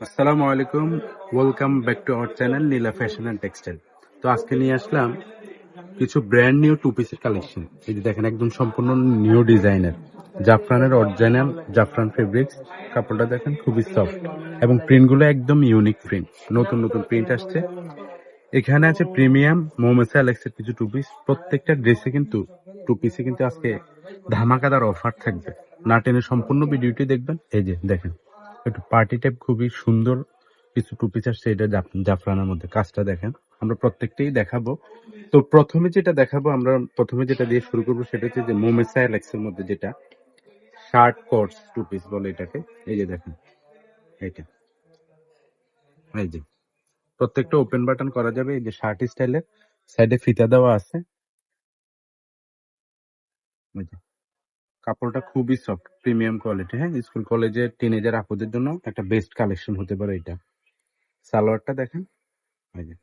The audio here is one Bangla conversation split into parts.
আসসালামু আলাইকুম, welcome back to our channel Nila fashion and textile. তো আজকে নিয়ে আসলাম কিছু ব্র্যান্ড নিউ টু পিসের কালেকশন। এই যে দেখেন, একদম সম্পূর্ণ নিউ ডিজাইনের জাফরানের অরিজিনাল জাফরান ফেব্রিক্স। কাপড়টা দেখেন খুবই সফট এবং প্রিন্টগুলো একদম ইউনিক প্রিন্ট, নতুন নতুন প্রিন্ট আসছে। এখানে আছে প্রিমিয়াম মোমেসা অ্যালেক্সের কিছু টু পিস। প্রত্যেকটা ড্রেসে কিন্তু টু পিসে কিন্তু আজকে ধামাকাদার অফার থাকবে। না টেনে সম্পূর্ণ ভিডিওটি দেখবেন। এই যে দেখেন, একটু পার্টি টাইপ খুবই সুন্দর কিছু টু পিস আসছে। এটা জাফরানের মধ্যে কাজটা দেখেন, আমরা প্রত্যেকটাই দেখাবো। তো প্রথমে যেটা দিয়ে শুরু করবো সেটা হচ্ছে যে মোমেসা অ্যালেক্সের মধ্যে যেটা শার্ট কোটস টু পিস বলে এটাকে। এই যে দেখেন, এইটা এই যে প্রত্যেকটা ওপেন বাটন করা যাবে। এই যে শার্ট স্টাইলের সাইডে ফিতা দেওয়া আছে। এই যে কাপড়টা খুবই সফট, প্রিমিয়াম কোয়ালিটি। হ্যাঁ, স্কুল কলেজের টিনেজার আপুদের জন্য একটা বেস্ট কালেকশন হতে পারে এটা। সালোয়ারটা দেখেন, এই যে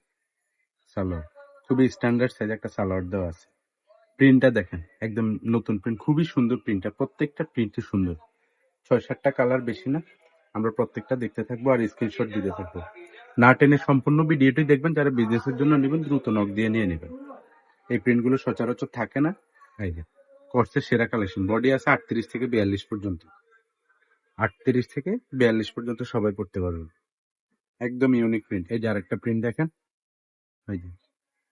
সালোয়ার খুবই স্ট্যান্ডার্ড সাইজ একটা সালোয়ার দেওয়া আছে। প্রিন্টটা দেখেন, একদম নতুন প্রিন্ট, খুবই সুন্দর প্রিন্টটা। প্রত্যেকটা প্রিন্টই সুন্দর। 6-7টা কালার, বেশি না। আমরা প্রত্যেকটা দেখতে থাকবো আর স্ক্রিনশট দিতে থাকবো। না টেনে সম্পূর্ণ ভিডিওটি দেখবেন। যারা বিজনেসের জন্য নেবেন দ্রুত নক দিয়ে নিয়ে নেবেন। এই প্রিন্টগুলো সচরাচর থাকে না। এই যে কোর্সের সেরা কালেকশন। বডি আছে 38 থেকে 42 পর্যন্ত। 38 থেকে 42 পর্যন্ত সবাই পড়তে পারবেন। একদম ইউনিক প্রিন্ট। এই যে আরেকটা প্রিন্ট দেখেন, এই যে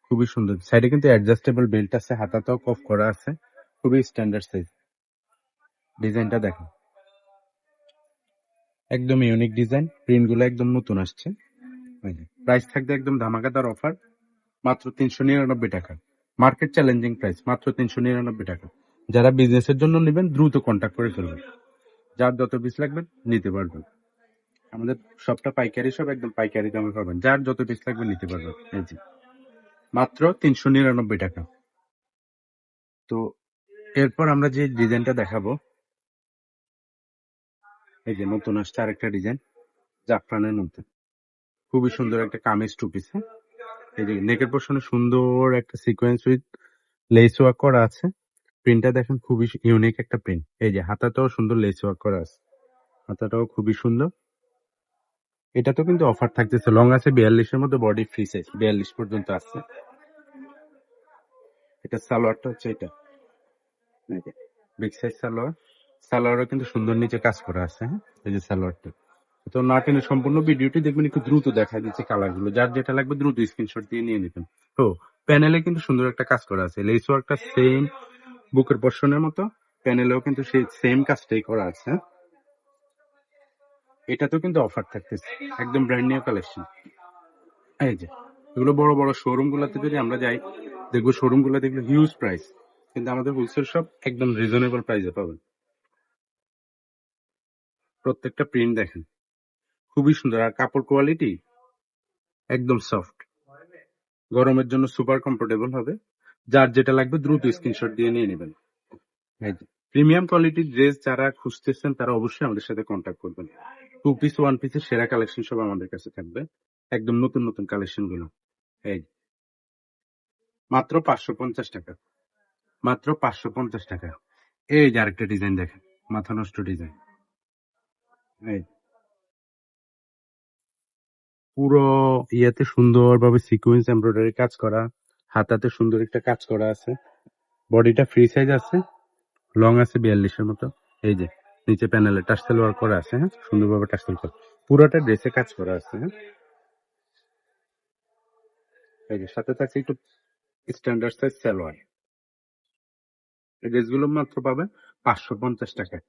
খুবই সুন্দর। সাইডে কিন্তু অ্যাডজাস্টেবল বেল্ট আছে, হাতাটাও কফ করা আছে। খুবই স্ট্যান্ডার্ড সাইজ। ডিজাইনটা দেখেন, একদম ইউনিক ডিজাইন। প্রিন্টগুলো একদম নতুন আসছে। প্রাইস থাকবে একদম ধামাকাদার অফার, মাত্র 399 টাকা। মার্কেট চ্যালেঞ্জিং প্রাইস, মাত্র 399 টাকা। যারা বিজনেসের জন্য নেবেন দ্রুত কন্ট্যাক্ট করে ফেলবেন। যার যত পিস লাগবে নিতে পারবেন। আমাদের সবটা পাইকারি, সব একদম পাইকারি দামে পাবেন। যার যত পিস লাগবে নিতে পারবেন। এই যে মাত্র 399 টাকা। তো এরপর আমরা যে ডিজাইনটা দেখাবো, এই যে নতুন আসছে আরেকটা ডিজাইন জাফরানের মধ্যে। খুবই সুন্দর একটা কামিজ টু পিস। এই যে নেকের পোর্শনে সুন্দর একটা সিকোয়েন্স উইথ লেস ওয়ার্ক করা আছে। প্রিন্টটা দেখেন, খুবই ইউনিক একটা প্রিন্ট। এই যে হাতাটাও সুন্দর লেস ওয়ার্ক করা আছে, হাতাটাও খুবই সুন্দর। এটা তো কিন্তু অফার থাকতেছে। লং আছে 42-এর মধ্যে, বডি ফ্রি সাইজ 42 পর্যন্ত আছে। এটা সালোয়ারটা হচ্ছে এটা, বিগ সাইজ সালোয়ার। সালোয়ারও কিন্তু সুন্দর নিচে কাজ করা আছে। হ্যাঁ, এই যে সালোয়ারটা। তো না টেনে সম্পূর্ণ ভিডিওটি দেখবেন। একটু দ্রুত দেখা দিচ্ছে কালার গুলো। যার যেটা লাগবে দ্রুত স্ক্রিনশট দিয়ে নিয়ে নিবেন। তো প্যানেলে কিন্তু সুন্দর একটা কাজ করা আছে। লেস ওয়ার্কটা সেম বুকের পোর্শনের মতো, প্যানেলেও কিন্তু সেই সেম কাজটাই করা আছে। এটাতেও কিন্তু অফার থাকতেছে, একদম ব্র্যান্ড নিউ কালেকশন। এই যে এগুলো বড় বড় শোরুম গুলাতে যদি আমরা যাই, দেখবো শোরুম গুলো দেখলে হিউজ প্রাইস, কিন্তু আমাদের হোলসেল শপ একদম রিজনেবল প্রাইসে পাবেন। প্রত্যেকটা প্রিন্ট দেখেন, খুবই সুন্দর। আর কাপড় কোয়ালিটি একদম সফট, গরমের জন্য সুপার কমফোর্টেবল হবে। যার যেটা লাগবে দ্রুত স্ক্রিনশট দিয়ে নিয়ে নেবেন। প্রিমিয়াম কোয়ালিটির ড্রেস যারা খুঁজতেছেন তারা অবশ্যই আমাদের সাথে কন্ট্যাক্ট করবেন। টু পিস, ওয়ান পিসের সেরা কালেকশন সব আমাদের কাছে থাকবে, একদম নতুন নতুন কালেকশন গুলো। এই মাত্র 550 টাকা, মাত্র 550 টাকা। এই যে আরেকটা ডিজাইন দেখেন, মাথা নষ্ট ডিজাইন। এই পুরো ইয়াতে সুন্দরভাবে সিকোয়েন্স এমব্রয়ডারি কাজ করা, হাতাতে সুন্দর একটা কাজ করা আছে। বডিটা ফ্রি সাইজ আছে, লং আছে 42-এর মতো। এই যে নিচে প্যানেলে টার্সেল ওয়ার্ক করা আছে। হ্যাঁ, সুন্দরভাবে টার্সেল করা, পুরোটা ড্রেসে কাজ করা আছে। হ্যাঁ, এই যে সাথে থাকছে একটু স্ট্যান্ডার্ড সাইজ সালোয়ার। এই ড্রেসগুলো মাত্র পাবেন 550 টাকায়।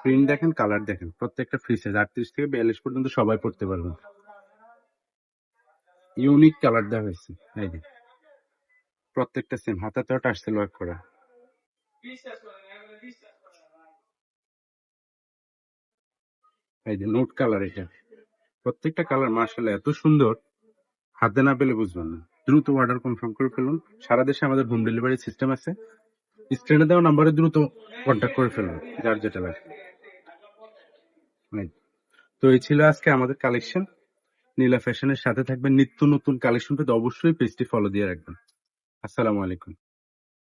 প্রিন্ট দেখেন, কালার দেখেন, প্রত্যেকটা ফ্রি সাইজ 38 থেকে 42 পর্যন্ত সবাই পড়তে পারবেন। ইউনিক কালার দেওয়া হয়েছে। এই যে প্রত্যেকটা সেম, হাতাতেও টার্সেল ওয়ার্ক করা। এই যে নোট কালার, এটা প্রত্যেকটা কালার মাশাআল্লাহ এত সুন্দর, হাতে না পেলে বুঝবেন না। দ্রুত অর্ডার কনফার্ম করে ফেলুন। সারা দেশে আমাদের হোম ডেলিভারি সিস্টেম আছে। স্ক্রিনে দেওয়া নাম্বারে দ্রুত কন্ট্যাক্ট করে ফেলুন, যার যেটা লাগে। তো এই ছিল আজকে আমাদের কালেকশন। নীলা ফ্যাশনের সাথে থাকবেন, নিত্য নতুন কালেকশন পেতে অবশ্যই পেজটি ফলো দিয়ে রাখবেন। আসসালামু আলাইকুম।